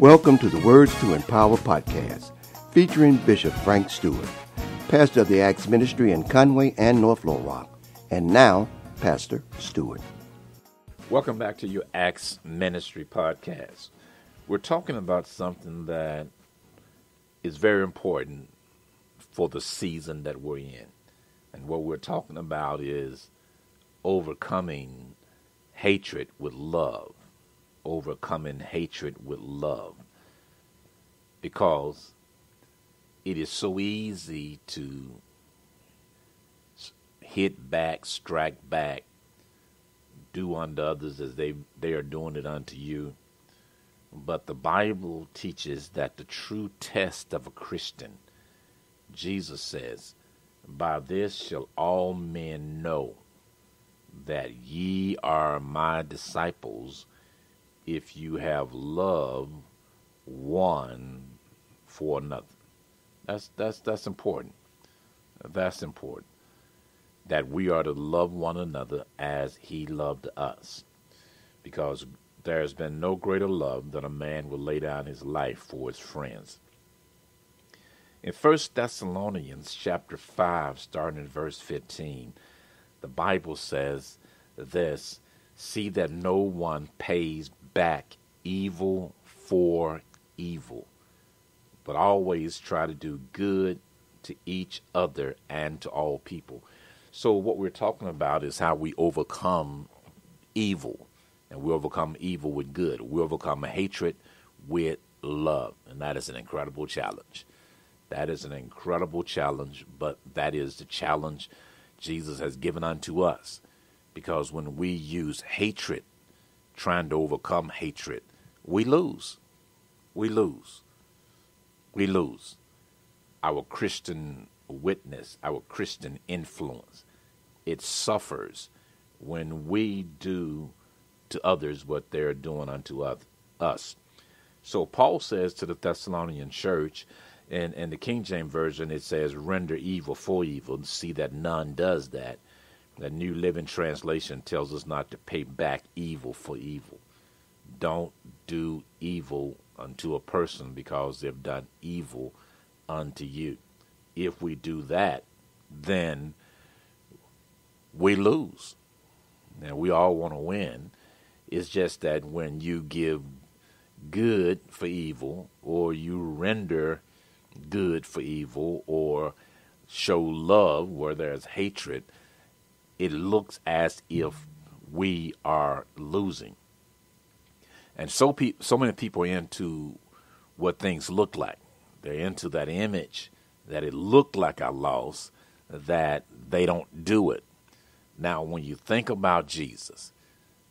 Welcome to the Words to Empower podcast, featuring Bishop Frank Stewart, pastor of the Acts Ministry in Conway and North Little Rock, and now Pastor Stewart. Welcome back to your Acts Ministry podcast. We're talking about something that is very important for the season that we're in. And what we're talking about is overcoming hatred with love. Overcoming hatred with love. Because it is so easy to hit back, strike back, do unto others as they are doing it unto you. But the Bible teaches that the true test of a Christian, Jesus says, by this shall all men know that ye are my disciples, if you have love one for another. That's important. That's important. That we are to love one another as he loved us. Because there has been no greater love than a man will lay down his life for his friends. In 1 Thessalonians chapter 5, starting in verse 15, the Bible says this: see that no one pays back evil for evil, but always try to do good to each other and to all people. So what we're talking about is how we overcome evil, and we overcome evil with good. We overcome hatred with love, and that is an incredible challenge. That is an incredible challenge, but that is the challenge Jesus has given unto us, because when we use hatred, trying to overcome hatred, we lose. We lose. We lose our Christian witness, our Christian influence. It suffers when we do to others what they're doing unto us. So Paul says to the Thessalonian church, in the King James Version, it says, render evil for evil, and see that none does that. The New Living Translation tells us not to pay back evil for evil. Don't do evil unto a person because they've done evil unto you. If we do that, then we lose. Now, we all want to win. It's just that when you give good for evil, or you render good for evil, or show love where there's hatred, it looks as if we are losing. And so many people are into what things look like. They're into that image, that it looked like I lost, that they don't do it. Now, when you think about Jesus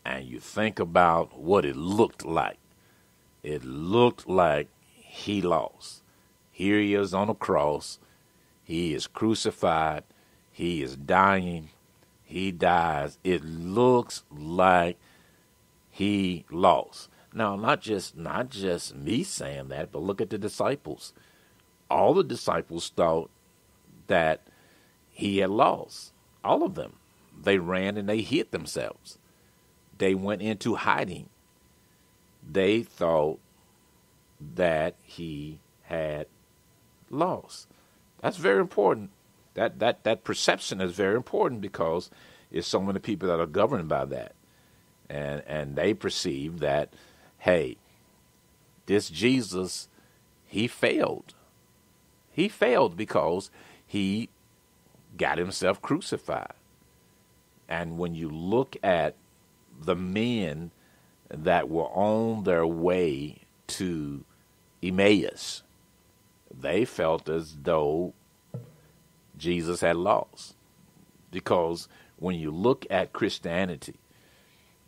and you think about what it looked like he lost. Here he is on the cross. He is crucified. He is dying. He dies. It looks like he lost. Now, not just me saying that, but look at the disciples. All the disciples thought that he had lost. All of them. They ran and they hid themselves. They went into hiding. They thought that he had lost. That's very important. That perception is very important, because there's so many people that are governed by that. And they perceive that, hey, this Jesus, he failed. He failed because he got himself crucified. And when you look at the men that were on their way to Emmaus, they felt as though Jesus had lost. Because when you look at Christianity,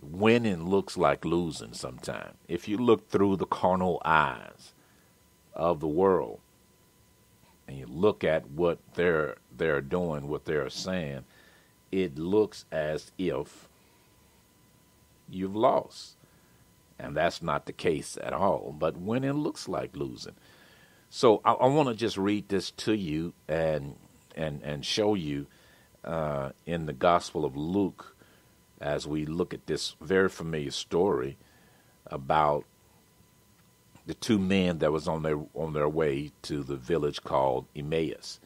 winning looks like losing sometimes. If you look through the carnal eyes of the world and you look at what they're doing, what they're saying, it looks as if you've lost. And that's not the case at all. But winning looks like losing. So I want to just read this to you and show you in the Gospel of Luke, as we look at this very familiar story about the two men that was on their way to the village called Emmaus.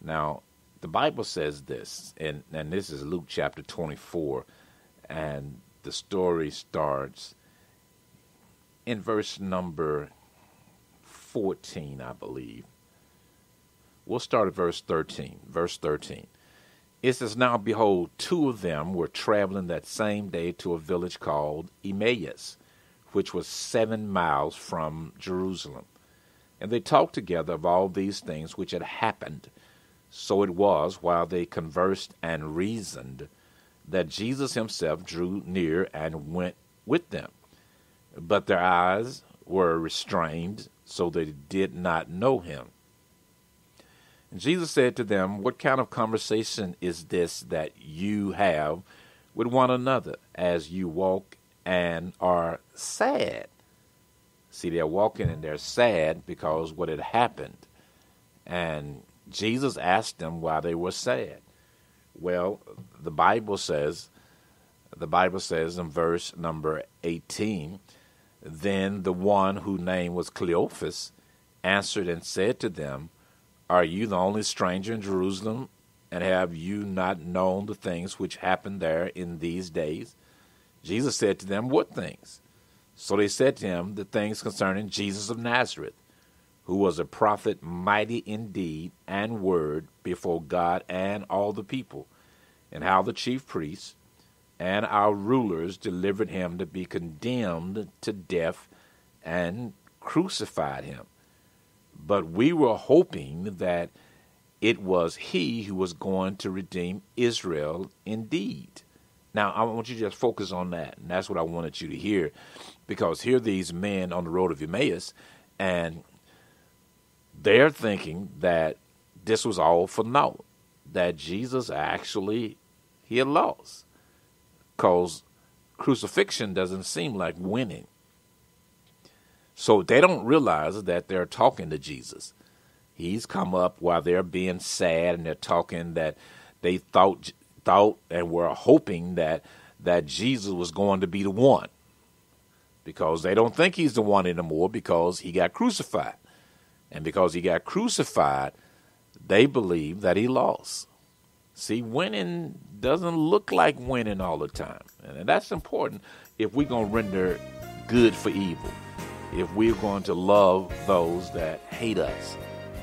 Now, the Bible says this, and this is Luke chapter 24, and the story starts in verse number 14, I believe. We'll start at verse 13. Verse 13. It says, "Now behold, two of them were traveling that same day to a village called Emmaus, which was 7 miles from Jerusalem. And they talked together of all these things which had happened. So it was, while they conversed and reasoned, that Jesus himself drew near and went with them. But their eyes were restrained, so they did not know him. And Jesus said to them, What kind of conversation is this that you have with one another as you walk and are sad?" See, they're walking and they're sad because what had happened. And Jesus asked them why they were sad. Well, the Bible says in verse number 18, "Then the one whose name was Cleophas answered and said to them, Are you the only stranger in Jerusalem, and have you not known the things which happened there in these days?" Jesus said to them, "What things?" So they said to him, "The things concerning Jesus of Nazareth, who was a prophet, mighty in deed and word before God and all the people, and how the chief priests and our rulers delivered him to be condemned to death and crucified him. But we were hoping that it was he who was going to redeem Israel indeed." Now, I want you to just focus on that, and that's what I wanted you to hear, because here are these men on the road of Emmaus, and they're thinking that this was all for naught, that Jesus actually, he had lost, because crucifixion doesn't seem like winning. So they don't realize that they're talking to Jesus. He's come up while they're being sad, and they're talking that they thought and were hoping that Jesus was going to be the one, because they don't think he's the one anymore because he got crucified. And because he got crucified, they believe that he lost. See, winning doesn't look like winning all the time. And that's important if we're going to render good for evil, if we're going to love those that hate us,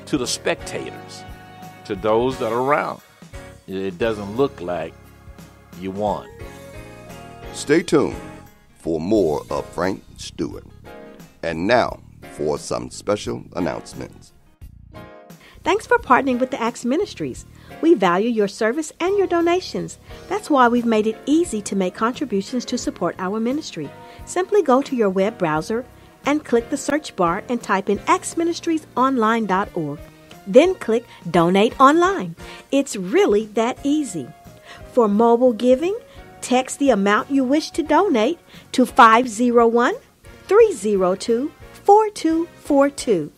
to the spectators, to those that are around. It doesn't look like you won. Stay tuned for more of Frank Stewart. And now for some special announcements. Thanks for partnering with the Acts Ministries. We value your service and your donations. That's why we've made it easy to make contributions to support our ministry. Simply go to your web browser and click the search bar and type in actsministriesonline.org. Then click Donate Online. It's really that easy. For mobile giving, text the amount you wish to donate to 501-302-4242.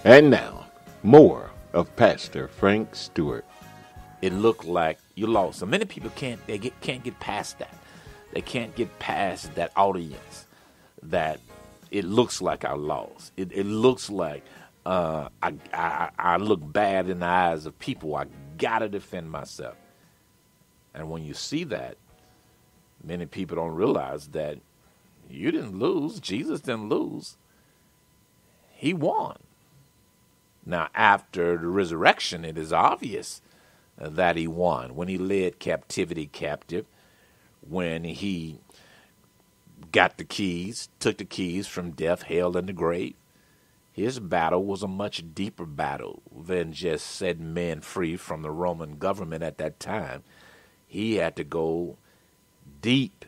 And now, more of Pastor Frank Stewart. It looked like you lost. So many people can't get past that. They can't get past that audience that it looks like I lost. It looks like I look bad in the eyes of people. I gotta defend myself. And when you see that, many people don't realize that you didn't lose. Jesus didn't lose. He won. Now, after the resurrection, it is obvious that he won. When he led captivity captive, when he got the keys, took the keys from death, hell, and the grave, his battle was a much deeper battle than just setting men free from the Roman government at that time. He had to go deep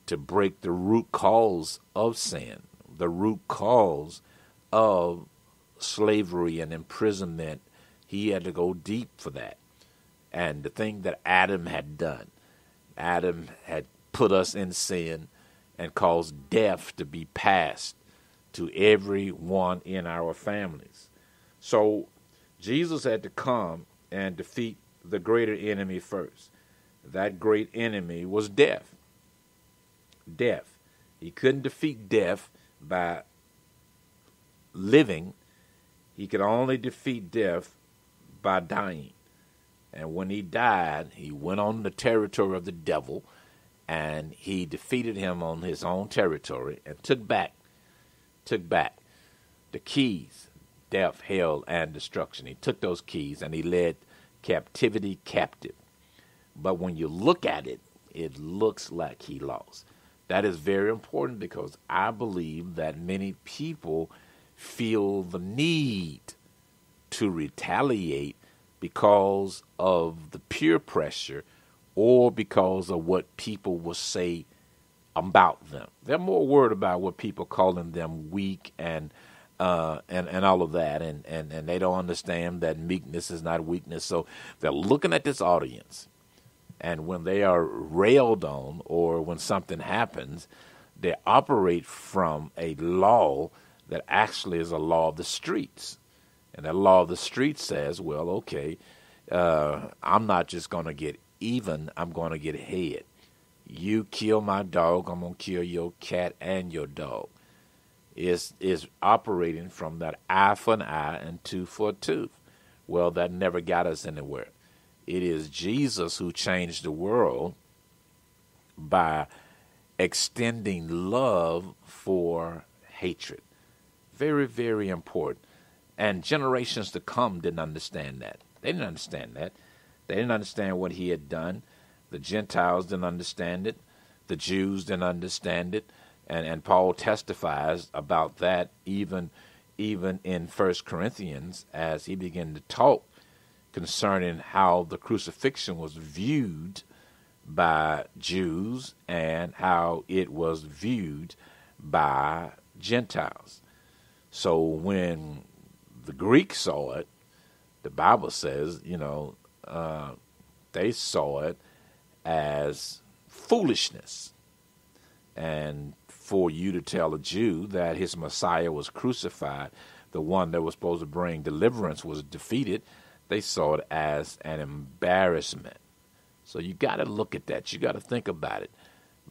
to break the root cause of sin, the root cause of slavery and imprisonment. He had to go deep for that. And the thing that Adam had done, Adam had put us in sin and caused death to be passed to everyone in our families. So Jesus had to come and defeat the greater enemy first. That great enemy was death. Death. He couldn't defeat death by living, he could only defeat death by dying. And when he died, he went on the territory of the devil, and he defeated him on his own territory and took back the keys, death, hell, and destruction. He took those keys and he led captivity captive. But when you look at it, it looks like he lost. That is very important because I believe that many people feel the need to retaliate because of the peer pressure or because of what people will say about them. They're more worried about what people calling them weak and all of that, and they don't understand that meekness is not weakness. So they're looking at this audience, and when they are railed on or when something happens, they operate from a law that actually is a law of the streets. And that law of the streets says, well, okay, I'm not just going to get even, I'm going to get ahead. You kill my dog, I'm going to kill your cat and your dog. Is operating from that eye for an eye and tooth for a tooth. Well, that never got us anywhere. It is Jesus who changed the world by extending love for hatred. Very, very important. And generations to come didn't understand that. They didn't understand that. They didn't understand what he had done. The Gentiles didn't understand it. The Jews didn't understand it. And Paul testifies about that even in 1 Corinthians as he began to talk concerning how the crucifixion was viewed by Jews and how it was viewed by Gentiles. So when the Greeks saw it, the Bible says, they saw it as foolishness. And for you to tell a Jew that his Messiah was crucified, the one that was supposed to bring deliverance was defeated, they saw it as an embarrassment. So you got to look at that. You got to think about it.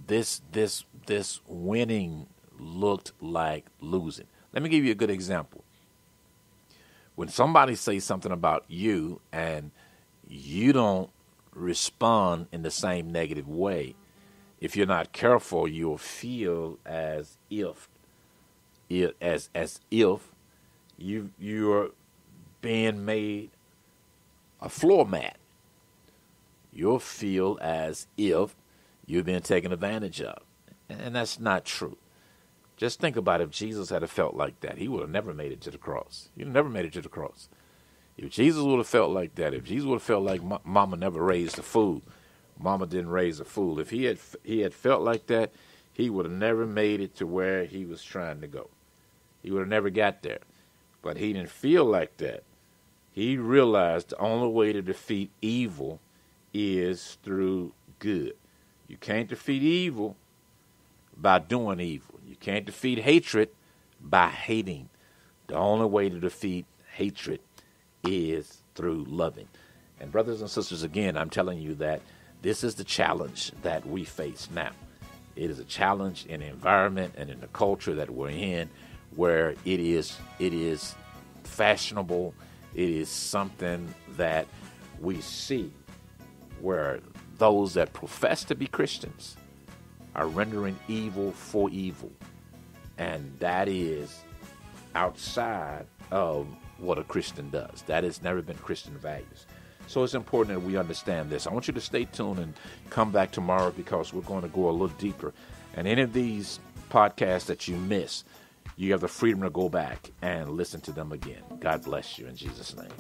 This winning looked like losing. Let me give you a good example. When somebody says something about you and you don't respond in the same negative way, if you're not careful, you'll feel as if you're being made a floor mat. You'll feel as if you've been taken advantage of. And that's not true. Just think about if Jesus had felt like that. He would have never made it to the cross. He'd have never made it to the cross. If Jesus would have felt like that, if Jesus would have felt like mama never raised a fool, mama didn't raise a fool. If he had felt like that, he would have never made it to where he was trying to go. He would have never got there. But he didn't feel like that. He realized the only way to defeat evil is through good. You can't defeat evil by doing evil. You can't defeat hatred by hating. The only way to defeat hatred is through loving. And brothers and sisters, again, I'm telling you that this is the challenge that we face now. It is a challenge in the environment and in the culture that we're in, where it is fashionable. It is something that we see where those that profess to be Christians are rendering evil for evil. And that is outside of what a Christian does. That has never been Christian values. So it's important that we understand this. I want you to stay tuned and come back tomorrow because we're going to go a little deeper. And any of these podcasts that you miss, you have the freedom to go back and listen to them again. God bless you in Jesus' name.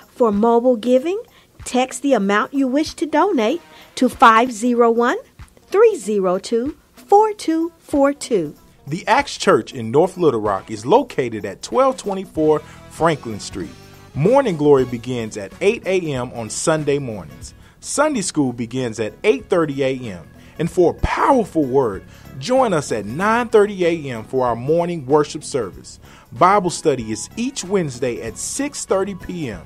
For mobile giving, text the amount you wish to donate to 501-302-4242. The Acts Church in North Little Rock is located at 1224 Franklin Street. Morning Glory begins at 8 a.m. on Sunday mornings. Sunday school begins at 8:30 a.m. And for a powerful word, join us at 9:30 a.m. for our morning worship service. Bible study is each Wednesday at 6:30 p.m.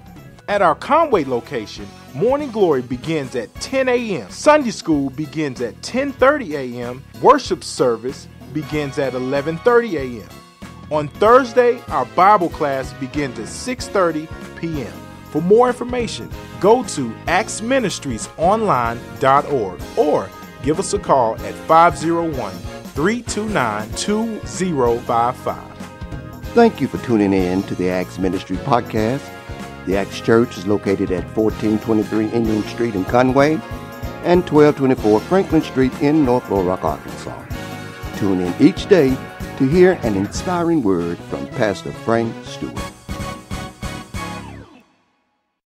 At our Conway location, Morning Glory begins at 10 a.m. Sunday school begins at 10:30 a.m. Worship service begins at 11:30 a.m. On Thursday, our Bible class begins at 6:30 p.m. For more information, go to actsministriesonline.org or give us a call at 501-329-2055. Thank you for tuning in to the Acts Ministry Podcast. The Acts Church is located at 1423 Indian Street in Conway and 1224 Franklin Street in North Little Rock, Arkansas. Tune in each day to hear an inspiring word from Pastor Frank Stewart.